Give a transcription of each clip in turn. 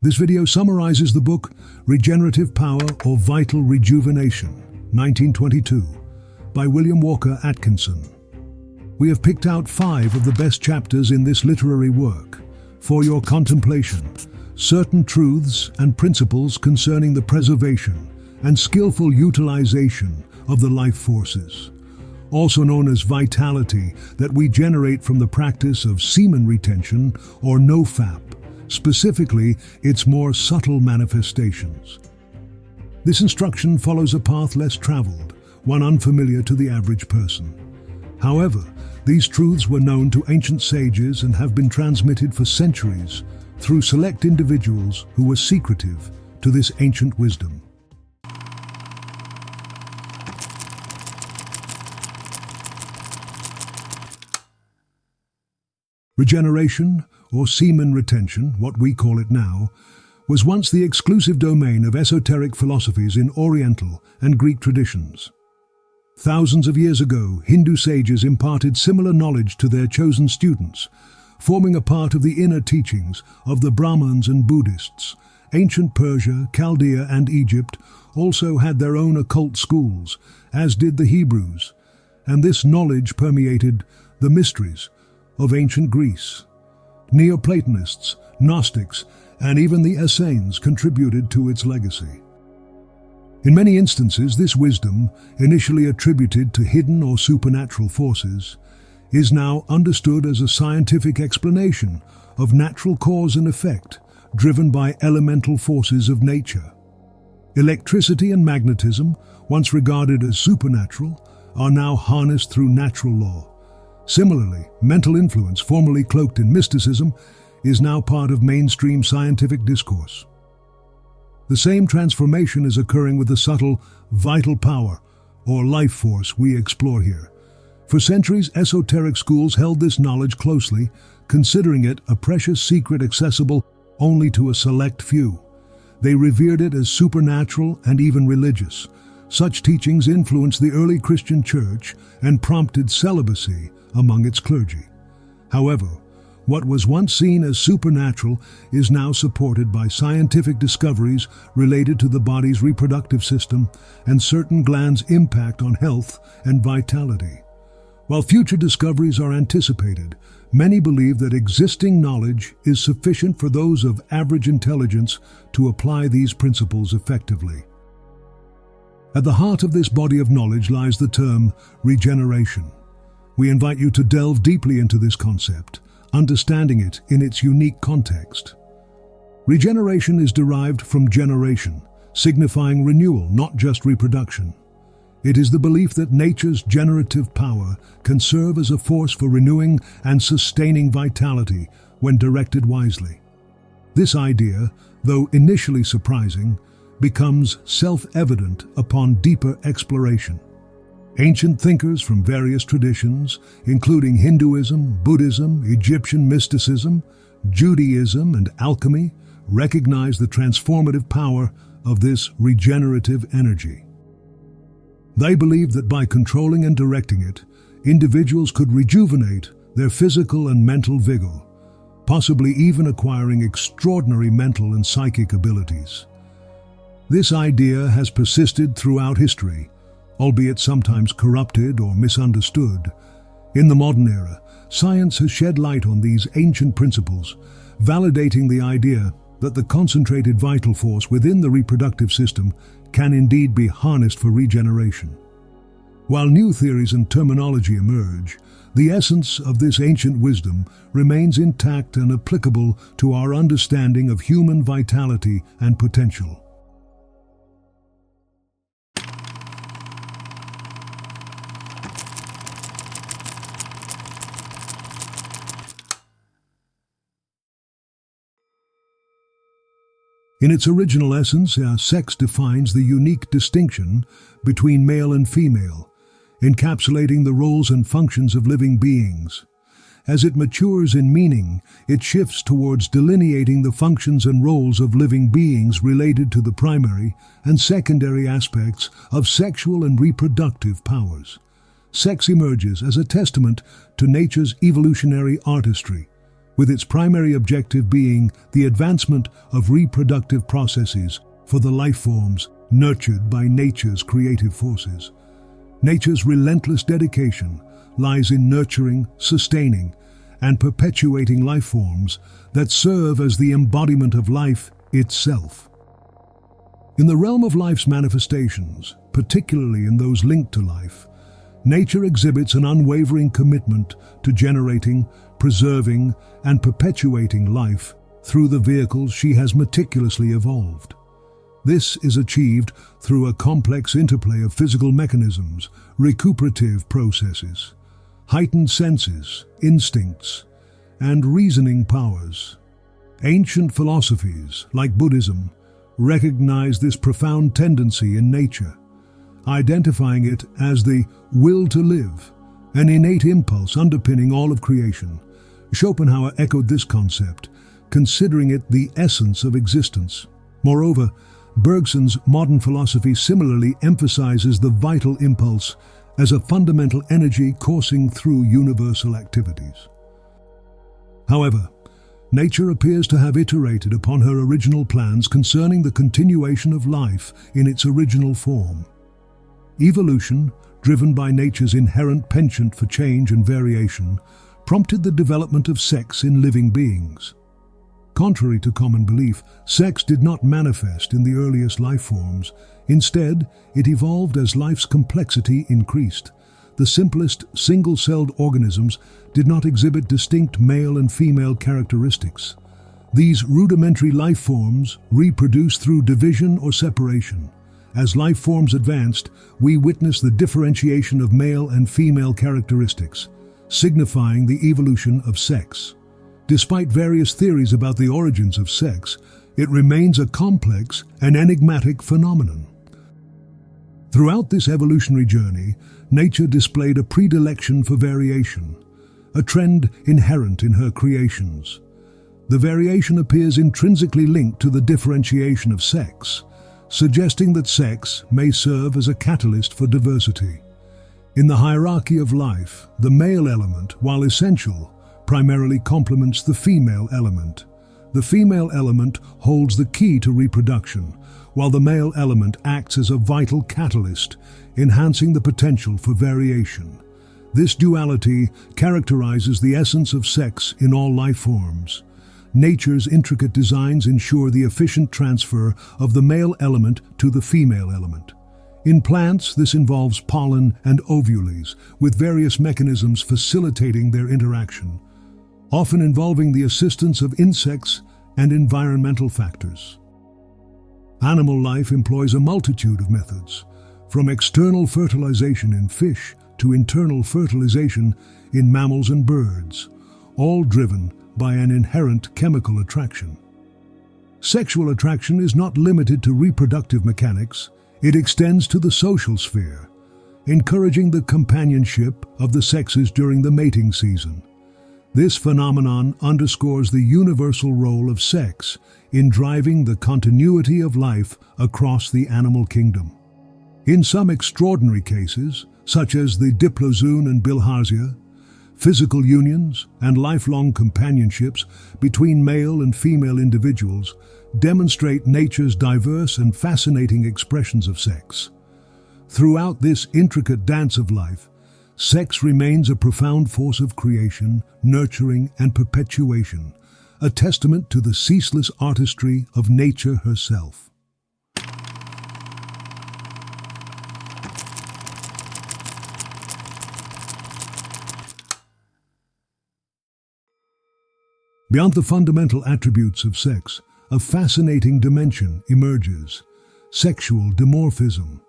This video summarizes the book Regenerative Power or Vital Rejuvenation, 1922, by William Walker Atkinson. We have picked out 5 of the best chapters in this literary work for your contemplation, certain truths and principles concerning the preservation and skillful utilization of the life forces, also known as vitality, that we generate from the practice of semen retention or nofap, specifically its more subtle manifestations. This instruction follows a path less traveled, one unfamiliar to the average person. However, these truths were known to ancient sages and have been transmitted for centuries through select individuals who were secretive to this ancient wisdom. Regeneration, or semen retention, what we call it now, was once the exclusive domain of esoteric philosophies in Oriental and Greek traditions. Thousands of years ago, Hindu sages imparted similar knowledge to their chosen students, forming a part of the inner teachings of the Brahmins and Buddhists. Ancient Persia, Chaldea, and Egypt also had their own occult schools, as did the Hebrews, and this knowledge permeated the mysteries of ancient Greece. Neoplatonists, Gnostics, and even the Essenes contributed to its legacy. In many instances, this wisdom, initially attributed to hidden or supernatural forces, is now understood as a scientific explanation of natural cause and effect driven by elemental forces of nature. Electricity and magnetism, once regarded as supernatural, are now harnessed through natural law. Similarly, mental influence, formerly cloaked in mysticism, is now part of mainstream scientific discourse. The same transformation is occurring with the subtle vital power, or life force, we explore here. For centuries, esoteric schools held this knowledge closely, considering it a precious secret accessible only to a select few. They revered it as supernatural and even religious. Such teachings influenced the early Christian church and prompted celibacy among its clergy. However, what was once seen as supernatural is now supported by scientific discoveries related to the body's reproductive system and certain glands' impact on health and vitality. While future discoveries are anticipated, many believe that existing knowledge is sufficient for those of average intelligence to apply these principles effectively. At the heart of this body of knowledge lies the term regeneration. We invite you to delve deeply into this concept, understanding it in its unique context. Regeneration is derived from generation, signifying renewal, not just reproduction. It is the belief that nature's generative power can serve as a force for renewing and sustaining vitality when directed wisely. This idea, though initially surprising, becomes self-evident upon deeper exploration. Ancient thinkers from various traditions, including Hinduism, Buddhism, Egyptian mysticism, Judaism, and alchemy, recognize the transformative power of this regenerative energy. They believed that by controlling and directing it, individuals could rejuvenate their physical and mental vigor, possibly even acquiring extraordinary mental and psychic abilities. This idea has persisted throughout history, albeit sometimes corrupted or misunderstood. In the modern era, science has shed light on these ancient principles, validating the idea that the concentrated vital force within the reproductive system can indeed be harnessed for regeneration. While new theories and terminology emerge, the essence of this ancient wisdom remains intact and applicable to our understanding of human vitality and potential. In its original essence, sex defines the unique distinction between male and female, encapsulating the roles and functions of living beings. As it matures in meaning, it shifts towards delineating the functions and roles of living beings related to the primary and secondary aspects of sexual and reproductive powers. Sex emerges as a testament to nature's evolutionary artistry, with its primary objective being the advancement of reproductive processes for the life forms nurtured by nature's creative forces. Nature's relentless dedication lies in nurturing, sustaining, and perpetuating life forms that serve as the embodiment of life itself. In the realm of life's manifestations, particularly in those linked to life, nature exhibits an unwavering commitment to generating, preserving, and perpetuating life through the vehicles she has meticulously evolved. This is achieved through a complex interplay of physical mechanisms, recuperative processes, heightened senses, instincts, and reasoning powers. Ancient philosophies, like Buddhism, recognize this profound tendency in nature, identifying it as the will to live, an innate impulse underpinning all of creation. Schopenhauer echoed this concept, considering it the essence of existence. Moreover, Bergson's modern philosophy similarly emphasizes the vital impulse as a fundamental energy coursing through universal activities. However, nature appears to have iterated upon her original plans concerning the continuation of life in its original form. Evolution, driven by nature's inherent penchant for change and variation, prompted the development of sex in living beings. Contrary to common belief, sex did not manifest in the earliest life forms. Instead, it evolved as life's complexity increased. The simplest, single-celled organisms did not exhibit distinct male and female characteristics. These rudimentary life forms reproduced through division or separation. As life forms advanced, we witness the differentiation of male and female characteristics, signifying the evolution of sex. Despite various theories about the origins of sex, it remains a complex and enigmatic phenomenon. Throughout this evolutionary journey, nature displayed a predilection for variation, a trend inherent in her creations. The variation appears intrinsically linked to the differentiation of sex, suggesting that sex may serve as a catalyst for diversity. In the hierarchy of life, the male element, while essential, primarily complements the female element. The female element holds the key to reproduction, while the male element acts as a vital catalyst, enhancing the potential for variation. This duality characterizes the essence of sex in all life forms. Nature's intricate designs ensure the efficient transfer of the male element to the female element. In plants, this involves pollen and ovules, with various mechanisms facilitating their interaction, often involving the assistance of insects and environmental factors. Animal life employs a multitude of methods, from external fertilization in fish to internal fertilization in mammals and birds, all driven by an inherent chemical attraction. Sexual attraction is not limited to reproductive mechanics. It extends to the social sphere, encouraging the companionship of the sexes during the mating season. This phenomenon underscores the universal role of sex in driving the continuity of life across the animal kingdom. In some extraordinary cases, such as the diplozoon and bilharzia, physical unions and lifelong companionships between male and female individuals demonstrate nature's diverse and fascinating expressions of sex. Throughout this intricate dance of life, sex remains a profound force of creation, nurturing, and perpetuation, a testament to the ceaseless artistry of nature herself. Beyond the fundamental attributes of sex, a fascinating dimension emerges: sexual dimorphism.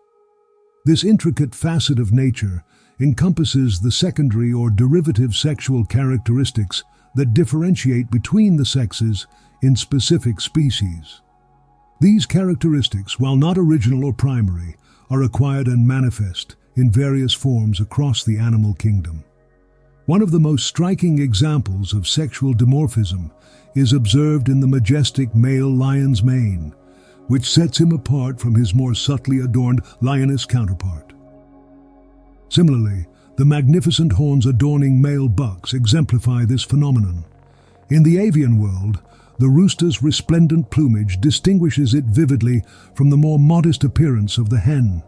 This intricate facet of nature encompasses the secondary or derivative sexual characteristics that differentiate between the sexes in specific species. These characteristics, while not original or primary, are acquired and manifest in various forms across the animal kingdom. One of the most striking examples of sexual dimorphism is observed in the majestic male lion's mane, which sets him apart from his more subtly adorned lioness counterpart. Similarly, the magnificent horns adorning male bucks exemplify this phenomenon. In the avian world, the rooster's resplendent plumage distinguishes it vividly from the more modest appearance of the hen.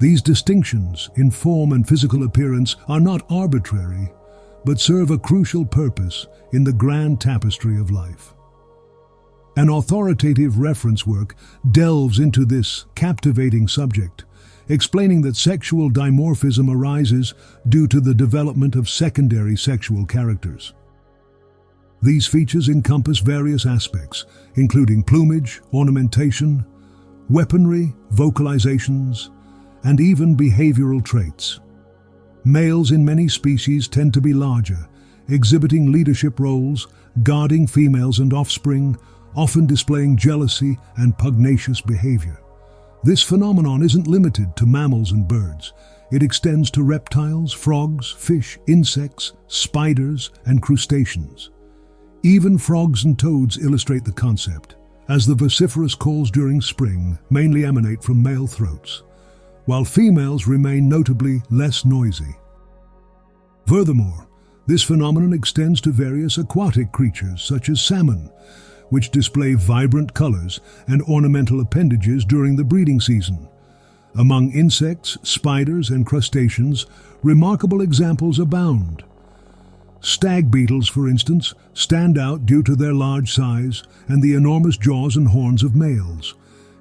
These distinctions in form and physical appearance are not arbitrary, but serve a crucial purpose in the grand tapestry of life. An authoritative reference work delves into this captivating subject, explaining that sexual dimorphism arises due to the development of secondary sexual characters. These features encompass various aspects, including plumage, ornamentation, weaponry, vocalizations, and even behavioral traits. Males in many species tend to be larger, exhibiting leadership roles, guarding females and offspring, often displaying jealousy and pugnacious behavior. This phenomenon isn't limited to mammals and birds. It extends to reptiles, frogs, fish, insects, spiders, and crustaceans. Even frogs and toads illustrate the concept, as the vociferous calls during spring mainly emanate from male throats, while females remain notably less noisy. Furthermore, this phenomenon extends to various aquatic creatures such as salmon, which display vibrant colors and ornamental appendages during the breeding season. Among insects, spiders, and crustaceans, remarkable examples abound. Stag beetles, for instance, stand out due to their large size and the enormous jaws and horns of males.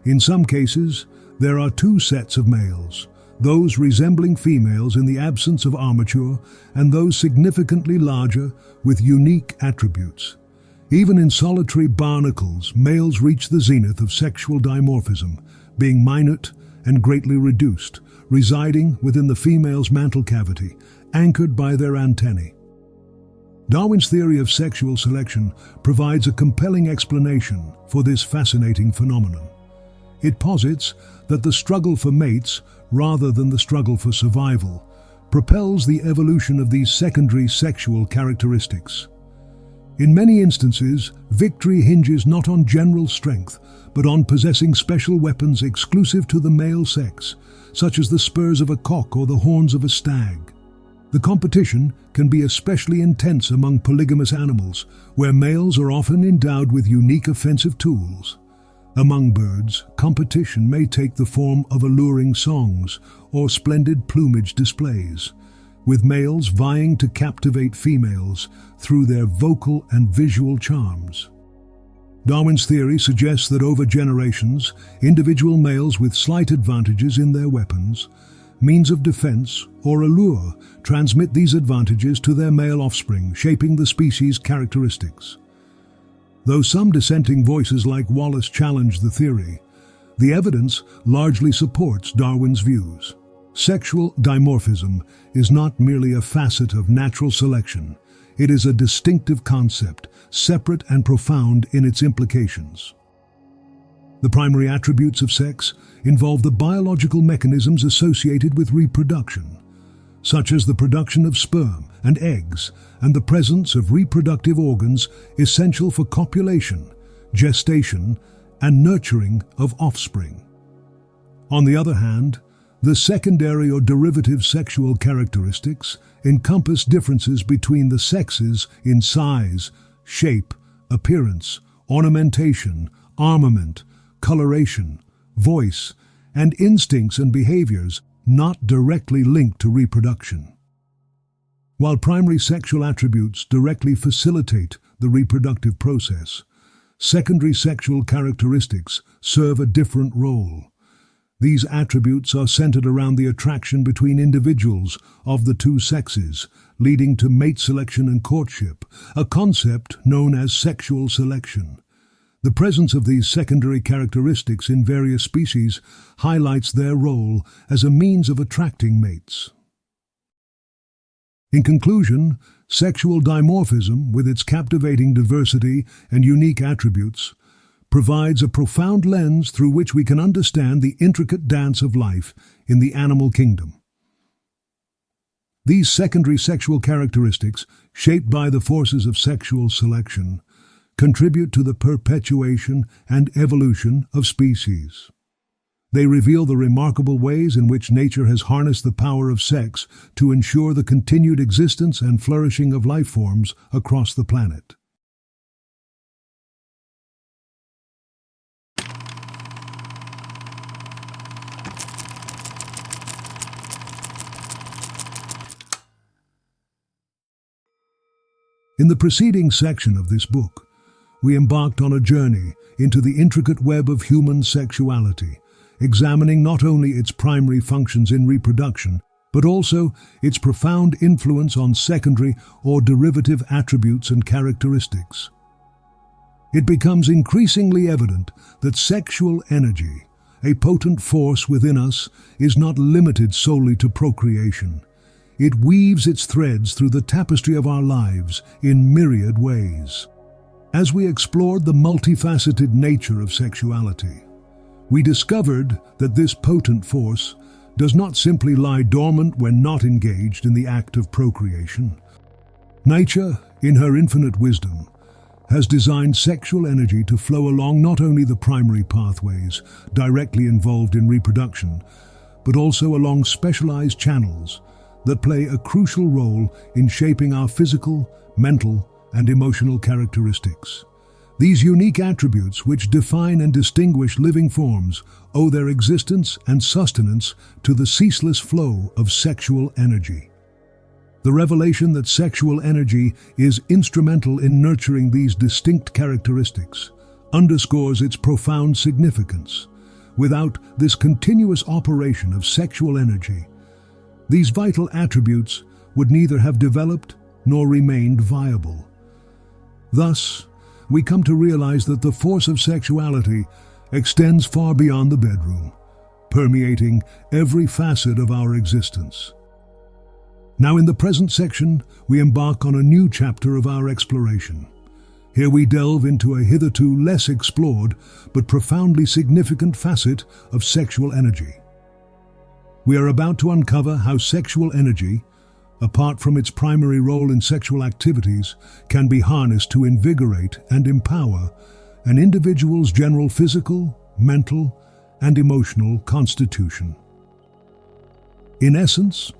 In some cases, there are two sets of males, those resembling females in the absence of armature and those significantly larger with unique attributes. Even in solitary barnacles, males reach the zenith of sexual dimorphism, being minute and greatly reduced, residing within the female's mantle cavity, anchored by their antennae. Darwin's theory of sexual selection provides a compelling explanation for this fascinating phenomenon. It posits that the struggle for mates, rather than the struggle for survival, propels the evolution of these secondary sexual characteristics. In many instances, victory hinges not on general strength, but on possessing special weapons exclusive to the male sex, such as the spurs of a cock or the horns of a stag. The competition can be especially intense among polygamous animals, where males are often endowed with unique offensive tools. Among birds, competition may take the form of alluring songs or splendid plumage displays, with males vying to captivate females through their vocal and visual charms. Darwin's theory suggests that over generations, individual males with slight advantages in their weapons, means of defense, or allure transmit these advantages to their male offspring, shaping the species' characteristics. Though some dissenting voices like Wallace challenge the theory, the evidence largely supports Darwin's views. Sexual dimorphism is not merely a facet of natural selection. It is a distinctive concept, separate and profound in its implications. The primary attributes of sex involve the biological mechanisms associated with reproduction, such as the production of sperm and eggs and the presence of reproductive organs essential for copulation, gestation, and nurturing of offspring. On the other hand, the secondary or derivative sexual characteristics encompass differences between the sexes in size, shape, appearance, ornamentation, armament, coloration, voice, and instincts and behaviors not directly linked to reproduction. While primary sexual attributes directly facilitate the reproductive process, secondary sexual characteristics serve a different role. These attributes are centered around the attraction between individuals of the two sexes, leading to mate selection and courtship, a concept known as sexual selection. The presence of these secondary characteristics in various species highlights their role as a means of attracting mates. In conclusion, sexual dimorphism, with its captivating diversity and unique attributes, provides a profound lens through which we can understand the intricate dance of life in the animal kingdom. These secondary sexual characteristics, shaped by the forces of sexual selection, contribute to the perpetuation and evolution of species. They reveal the remarkable ways in which nature has harnessed the power of sex to ensure the continued existence and flourishing of life forms across the planet. In the preceding section of this book, we embarked on a journey into the intricate web of human sexuality, examining not only its primary functions in reproduction, but also its profound influence on secondary or derivative attributes and characteristics. It becomes increasingly evident that sexual energy, a potent force within us, is not limited solely to procreation. It weaves its threads through the tapestry of our lives in myriad ways. As we explored the multifaceted nature of sexuality, we discovered that this potent force does not simply lie dormant when not engaged in the act of procreation. Nature, in her infinite wisdom, has designed sexual energy to flow along not only the primary pathways directly involved in reproduction, but also along specialized channels that play a crucial role in shaping our physical, mental, and emotional characteristics. These unique attributes which define and distinguish living forms owe their existence and sustenance to the ceaseless flow of sexual energy. The revelation that sexual energy is instrumental in nurturing these distinct characteristics underscores its profound significance. Without this continuous operation of sexual energy, these vital attributes would neither have developed nor remained viable. Thus, we come to realize that the force of sexuality extends far beyond the bedroom, permeating every facet of our existence. Now, in the present section, we embark on a new chapter of our exploration. Here we delve into a hitherto less explored but profoundly significant facet of sexual energy. We are about to uncover how sexual energy, apart from its primary role in sexual activities, can be harnessed to invigorate and empower an individual's general physical, mental, and emotional constitution. In essence,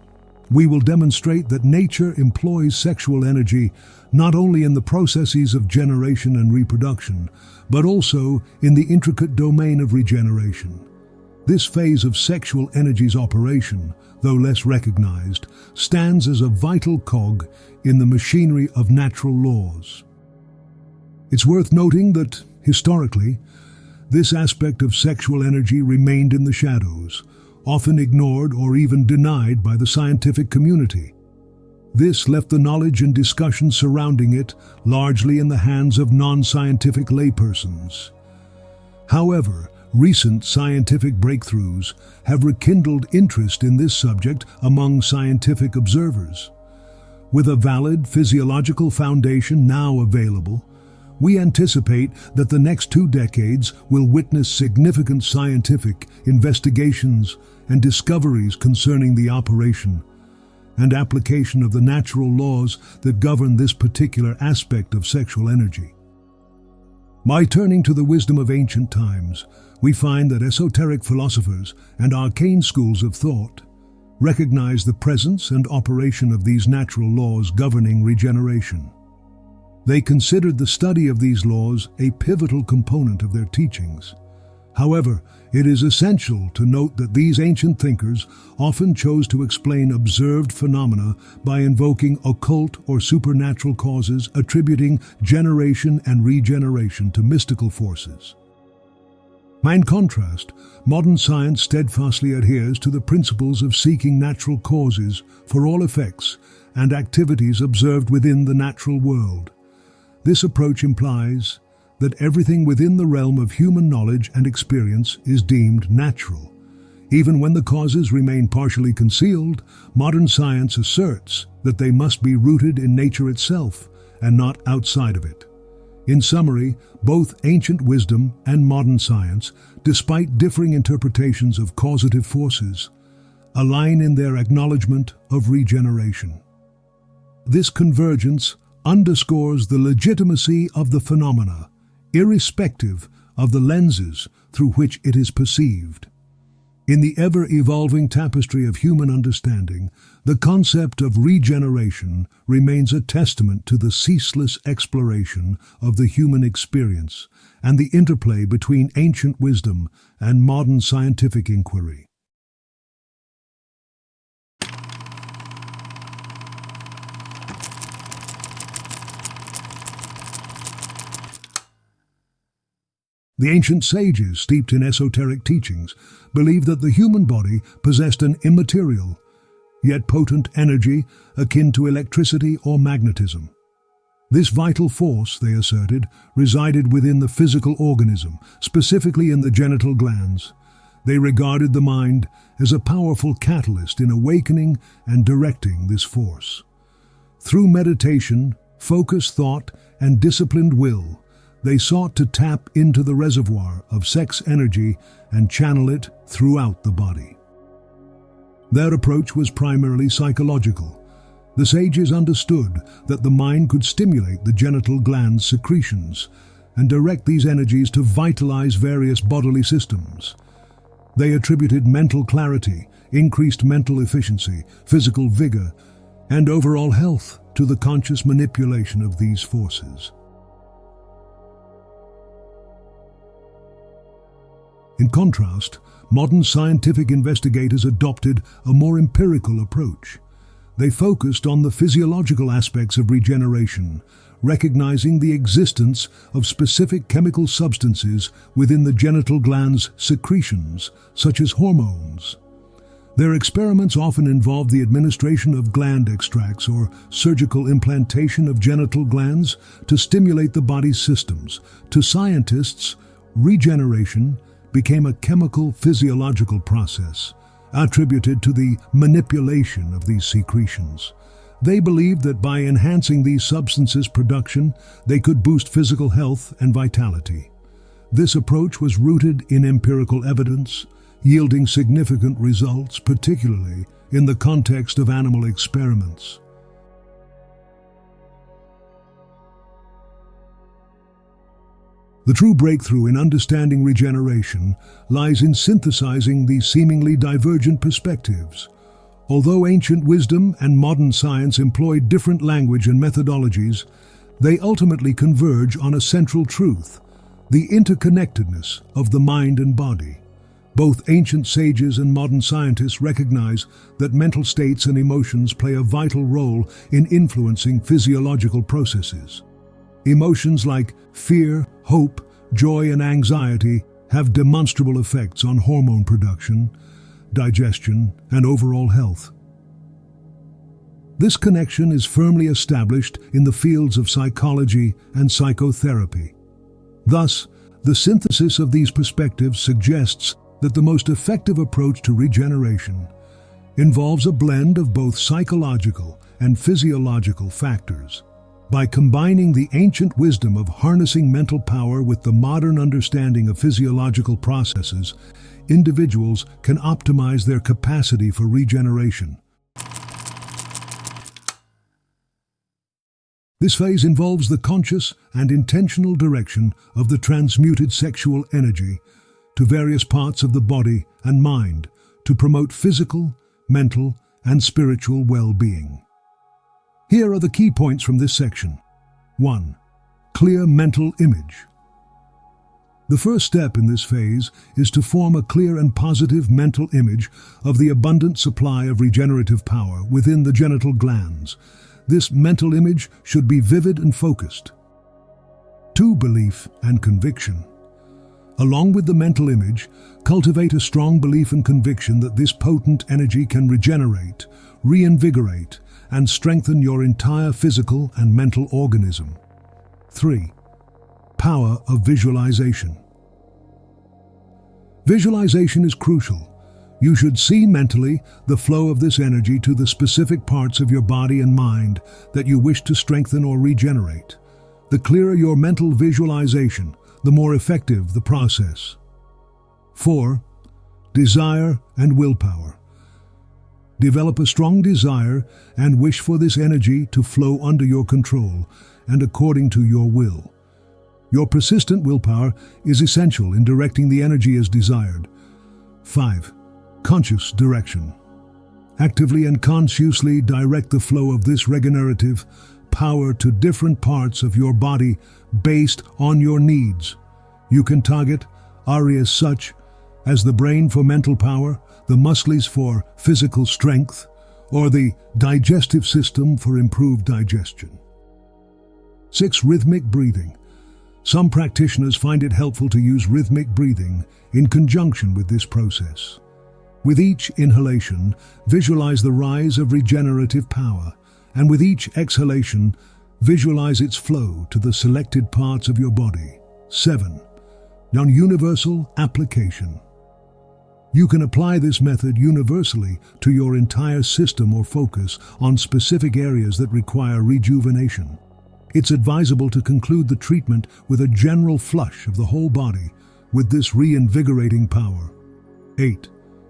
we will demonstrate that nature employs sexual energy not only in the processes of generation and reproduction, but also in the intricate domain of regeneration. This phase of sexual energy's operation, though less recognized, stands as a vital cog in the machinery of natural laws. It's worth noting that, historically, this aspect of sexual energy remained in the shadows, often ignored or even denied by the scientific community. This left the knowledge and discussion surrounding it largely in the hands of non-scientific laypersons. However, recent scientific breakthroughs have rekindled interest in this subject among scientific observers. With a valid physiological foundation now available, we anticipate that the next 2 decades will witness significant scientific investigations and discoveries concerning the operation and application of the natural laws that govern this particular aspect of sexual energy. By turning to the wisdom of ancient times, we find that esoteric philosophers and arcane schools of thought recognize the presence and operation of these natural laws governing regeneration. They considered the study of these laws a pivotal component of their teachings. However, it is essential to note that these ancient thinkers often chose to explain observed phenomena by invoking occult or supernatural causes, attributing generation and regeneration to mystical forces. In contrast, modern science steadfastly adheres to the principles of seeking natural causes for all effects and activities observed within the natural world. This approach implies that everything within the realm of human knowledge and experience is deemed natural. Even when the causes remain partially concealed, modern science asserts that they must be rooted in nature itself and not outside of it. In summary, both ancient wisdom and modern science, despite differing interpretations of causative forces, align in their acknowledgement of regeneration. This convergence underscores the legitimacy of the phenomena, irrespective of the lenses through which it is perceived. In the ever-evolving tapestry of human understanding, the concept of regeneration remains a testament to the ceaseless exploration of the human experience and the interplay between ancient wisdom and modern scientific inquiry. The ancient sages, steeped in esoteric teachings, believed that the human body possessed an immaterial, yet potent energy akin to electricity or magnetism. This vital force, they asserted, resided within the physical organism, specifically in the genital glands. They regarded the mind as a powerful catalyst in awakening and directing this force. Through meditation, focused thought, and disciplined will, they sought to tap into the reservoir of sex energy and channel it throughout the body. Their approach was primarily psychological. The sages understood that the mind could stimulate the genital gland secretions and direct these energies to vitalize various bodily systems. They attributed mental clarity, increased mental efficiency, physical vigor, and overall health to the conscious manipulation of these forces. In contrast, modern scientific investigators adopted a more empirical approach. They focused on the physiological aspects of regeneration, recognizing the existence of specific chemical substances within the genital gland's secretions, such as hormones. Their experiments often involved the administration of gland extracts or surgical implantation of genital glands to stimulate the body's systems. To scientists, regeneration became a chemical physiological process attributed to the manipulation of these secretions. They believed that by enhancing these substances' production, they could boost physical health and vitality. This approach was rooted in empirical evidence, yielding significant results, particularly in the context of animal experiments. The true breakthrough in understanding regeneration lies in synthesizing these seemingly divergent perspectives. Although ancient wisdom and modern science employed different language and methodologies, they ultimately converge on a central truth: the interconnectedness of the mind and body. Both ancient sages and modern scientists recognize that mental states and emotions play a vital role in influencing physiological processes. Emotions like fear, hope, joy, and anxiety have demonstrable effects on hormone production, digestion, and overall health. This connection is firmly established in the fields of psychology and psychotherapy. Thus, the synthesis of these perspectives suggests that the most effective approach to regeneration involves a blend of both psychological and physiological factors. By combining the ancient wisdom of harnessing mental power with the modern understanding of physiological processes, individuals can optimize their capacity for regeneration. This phase involves the conscious and intentional direction of the transmuted sexual energy to various parts of the body and mind to promote physical, mental, and spiritual well-being. Here are the key points from this section. 1. Clear mental image. The first step in this phase is to form a clear and positive mental image of the abundant supply of regenerative power within the genital glands. This mental image should be vivid and focused. 2. Belief and conviction. Along with the mental image, cultivate a strong belief and conviction that this potent energy can regenerate, reinvigorate, and strengthen your entire physical and mental organism. 3. Power of visualization. Visualization is crucial. You should see mentally the flow of this energy to the specific parts of your body and mind that you wish to strengthen or regenerate. The clearer your mental visualization, the more effective the process. 4. Desire and willpower. Develop a strong desire and wish for this energy to flow under your control and according to your will. Your persistent willpower is essential in directing the energy as desired. 5. Conscious direction. Actively and consciously direct the flow of this regenerative power to different parts of your body based on your needs. You can target areas such as the brain for mental power, the muscles for physical strength, or the digestive system for improved digestion. 6. Rhythmic breathing. Some practitioners find it helpful to use rhythmic breathing in conjunction with this process. With each inhalation, visualize the rise of regenerative power, and with each exhalation, visualize its flow to the selected parts of your body. 7. Non-universal application. You can apply this method universally to your entire system or focus on specific areas that require rejuvenation. It's advisable to conclude the treatment with a general flush of the whole body with this reinvigorating power. 8.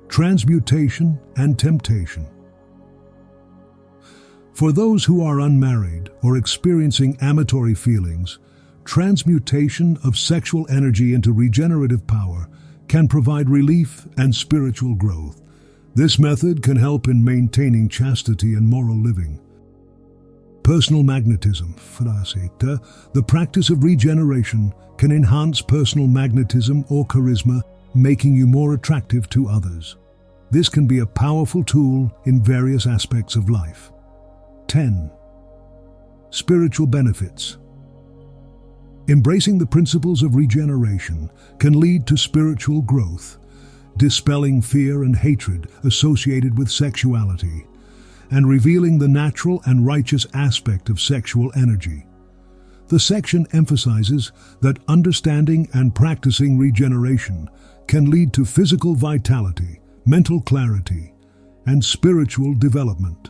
Transmutation and temptation. For those who are unmarried or experiencing amatory feelings, transmutation of sexual energy into regenerative power can provide relief and spiritual growth. This method can help in maintaining chastity and moral living. Personal magnetism. The practice of regeneration can enhance personal magnetism or charisma, making you more attractive to others. This can be a powerful tool in various aspects of life. 10. Spiritual benefits. Embracing the principles of regeneration can lead to spiritual growth, dispelling fear and hatred associated with sexuality, and revealing the natural and righteous aspect of sexual energy. The section emphasizes that understanding and practicing regeneration can lead to physical vitality, mental clarity, and spiritual development.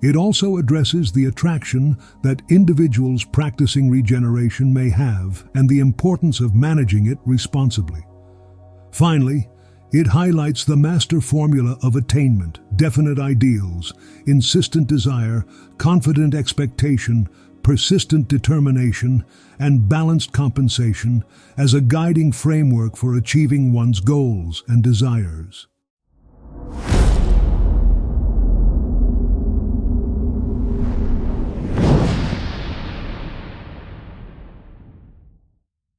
It also addresses the attraction that individuals practicing regeneration may have and the importance of managing it responsibly. Finally, it highlights the master formula of attainment, definite ideals, insistent desire, confident expectation, persistent determination, and balanced compensation as a guiding framework for achieving one's goals and desires.